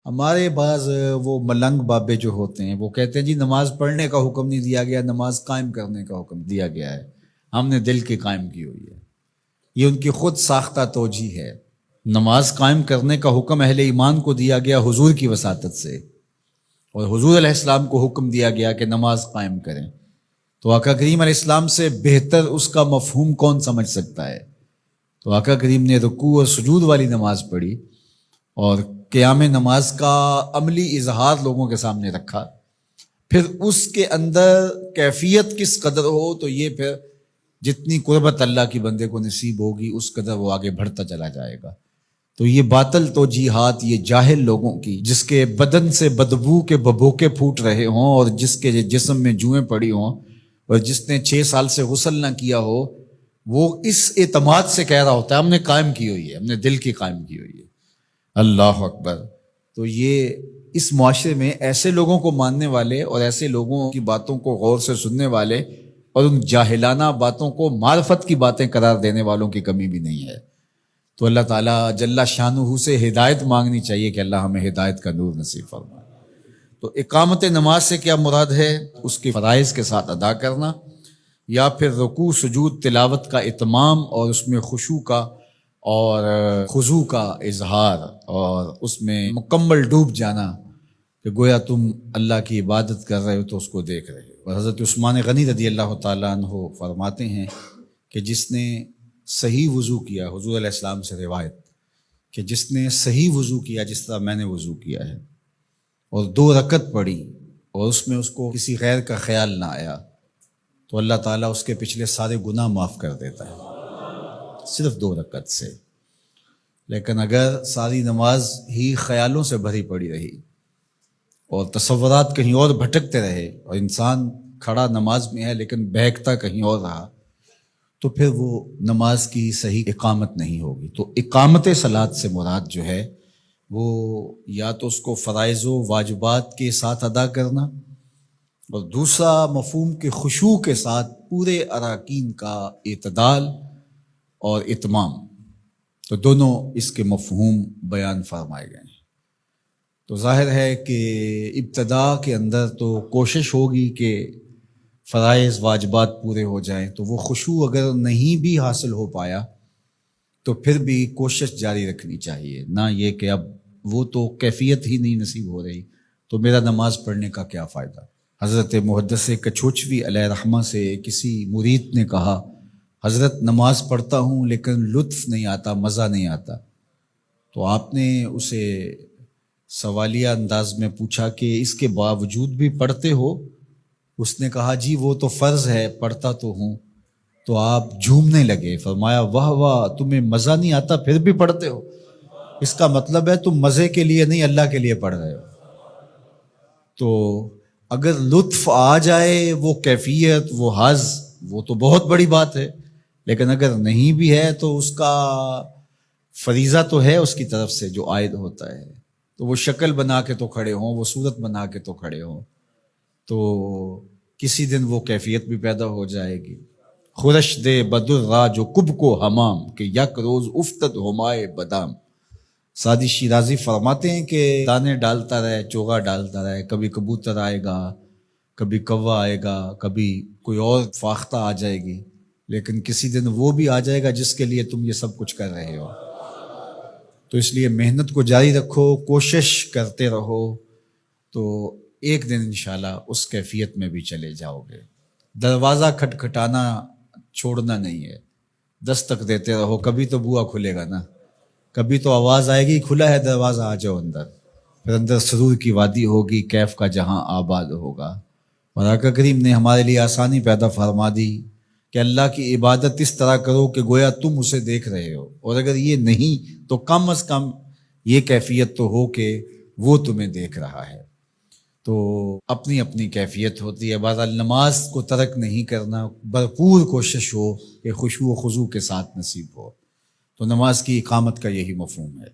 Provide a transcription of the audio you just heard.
ہمارے بعض وہ ملنگ بابے جو ہوتے ہیں وہ کہتے ہیں جی نماز پڑھنے کا حکم نہیں دیا گیا، نماز قائم کرنے کا حکم دیا گیا ہے، ہم نے دل کی قائم کی ہوئی ہے۔ یہ ان کی خود ساختہ توجیہ ہے۔ نماز قائم کرنے کا حکم اہل ایمان کو دیا گیا حضور کی وساطت سے، اور حضور علیہ السلام کو حکم دیا گیا کہ نماز قائم کریں، تو آقا کریم علیہ السلام سے بہتر اس کا مفہوم کون سمجھ سکتا ہے؟ تو آقا کریم نے رکوع اور سجود والی نماز پڑھی اور قیام نماز کا عملی اظہار لوگوں کے سامنے رکھا، پھر اس کے اندر کیفیت کس قدر ہو تو یہ پھر جتنی قربت اللہ کی بندے کو نصیب ہوگی اس قدر وہ آگے بڑھتا چلا جائے گا۔ تو یہ باطل توجیہات یہ جاہل لوگوں کی، جس کے بدن سے بدبو کے ببوکے پھوٹ رہے ہوں اور جس کے جسم میں جوئیں پڑی ہوں اور جس نے 6 سال سے غسل نہ کیا ہو، وہ اس اعتماد سے کہہ رہا ہوتا ہے ہم نے قائم کی ہوئی ہے، ہم نے دل کی قائم کی ہوئی ہے۔ اللہ اکبر۔ تو یہ اس معاشرے میں ایسے لوگوں کو ماننے والے اور ایسے لوگوں کی باتوں کو غور سے سننے والے اور ان جاہلانہ باتوں کو معرفت کی باتیں قرار دینے والوں کی کمی بھی نہیں ہے۔ تو اللہ تعالیٰ جل شانہ سے ہدایت مانگنی چاہیے کہ اللہ ہمیں ہدایت کا نور نصیب فرمائے۔ تو اقامت نماز سے کیا مراد ہے؟ اس کی فرائض کے ساتھ ادا کرنا، یا پھر رکوع سجود تلاوت کا اتمام اور اس میں خشوع کا اور خضوع کا اظہار اور اس میں مکمل ڈوب جانا کہ گویا تم اللہ کی عبادت کر رہے ہو تو اس کو دیکھ رہے ہو۔ اور حضرت عثمان غنی رضی اللہ تعالیٰ عنہ فرماتے ہیں کہ جس نے صحیح وضو کیا، حضور علیہ السلام سے روایت کہ جس نے صحیح وضو کیا جس طرح میں نے وضو کیا ہے اور 2 رکعت پڑھی اور اس میں اس کو کسی غیر کا خیال نہ آیا تو اللہ تعالیٰ اس کے پچھلے سارے گناہ معاف کر دیتا ہے صرف 2 رکعت سے۔ لیکن اگر ساری نماز ہی خیالوں سے بھری پڑی رہی اور تصورات کہیں اور بھٹکتے رہے اور انسان کھڑا نماز میں ہے لیکن بہکتا کہیں اور رہا تو پھر وہ نماز کی صحیح اقامت نہیں ہوگی۔ تو اقامت صلاۃ سے مراد جو ہے وہ یا تو اس کو فرائض و واجبات کے ساتھ ادا کرنا، اور دوسرا مفہوم کے خشوع کے ساتھ پورے اراکین کا اعتدال اور اتمام، تو دونوں اس کے مفہوم بیان فرمائے گئے ہیں۔ تو ظاہر ہے کہ ابتدا کے اندر تو کوشش ہوگی کہ فرائض واجبات پورے ہو جائیں، تو وہ خشوع اگر نہیں بھی حاصل ہو پایا تو پھر بھی کوشش جاری رکھنی چاہیے، نہ یہ کہ اب وہ تو کیفیت ہی نہیں نصیب ہو رہی تو میرا نماز پڑھنے کا کیا فائدہ۔ حضرت محدث کچھوچوی علیہ رحمہ سے کسی مرید نے کہا حضرت نماز پڑھتا ہوں لیکن لطف نہیں آتا، مزہ نہیں آتا۔ تو آپ نے اسے سوالیہ انداز میں پوچھا کہ اس کے باوجود بھی پڑھتے ہو؟ اس نے کہا جی وہ تو فرض ہے، پڑھتا تو ہوں۔ تو آپ جھومنے لگے، فرمایا واہ واہ، تمہیں مزہ نہیں آتا پھر بھی پڑھتے ہو؟ اس کا مطلب ہے تم مزے کے لیے نہیں اللہ کے لیے پڑھ رہے ہو۔ تو اگر لطف آ جائے، وہ کیفیت، وہ حظ، وہ تو بہت بڑی بات ہے، لیکن اگر نہیں بھی ہے تو اس کا فریضہ تو ہے اس کی طرف سے جو عائد ہوتا ہے، تو وہ شکل بنا کے تو کھڑے ہوں، وہ صورت بنا کے تو کھڑے ہوں، تو کسی دن وہ کیفیت بھی پیدا ہو جائے گی۔ خورش دے بدر را جو کب کو حمام کہ یک روز افتد ہمائے بادام۔ سعدی شیرازی فرماتے ہیں کہ دانے ڈالتا رہے، چوغا ڈالتا رہے، کبھی کبوتر آئے گا، کبھی کوا آئے گا، کبھی کوئی اور فاختہ آ جائے گی، لیکن کسی دن وہ بھی آ جائے گا جس کے لیے تم یہ سب کچھ کر رہے ہو۔ تو اس لیے محنت کو جاری رکھو، کوشش کرتے رہو، تو ایک دن انشاءاللہ اس کیفیت میں بھی چلے جاؤ گے۔ دروازہ کھٹکھٹانا چھوڑنا نہیں ہے، دستک دیتے رہو، کبھی تو بوا کھلے گا نا، کبھی تو آواز آئے گی کھلا ہے دروازہ آ جاؤ اندر، پھر اندر سرور کی وادی ہوگی، کیف کا جہاں آباد ہوگا۔ اور آقا کریم نے ہمارے لیے آسانی پیدا فرما دی کہ اللہ کی عبادت اس طرح کرو کہ گویا تم اسے دیکھ رہے ہو، اور اگر یہ نہیں تو کم از کم یہ کیفیت تو ہو کہ وہ تمہیں دیکھ رہا ہے۔ تو اپنی اپنی کیفیت ہوتی ہے، بہرحال نماز کو ترک نہیں کرنا، بھرپور کوشش ہو کہ خشوع و خضوع کے ساتھ نصیب ہو۔ تو نماز کی اقامت کا یہی مفہوم ہے۔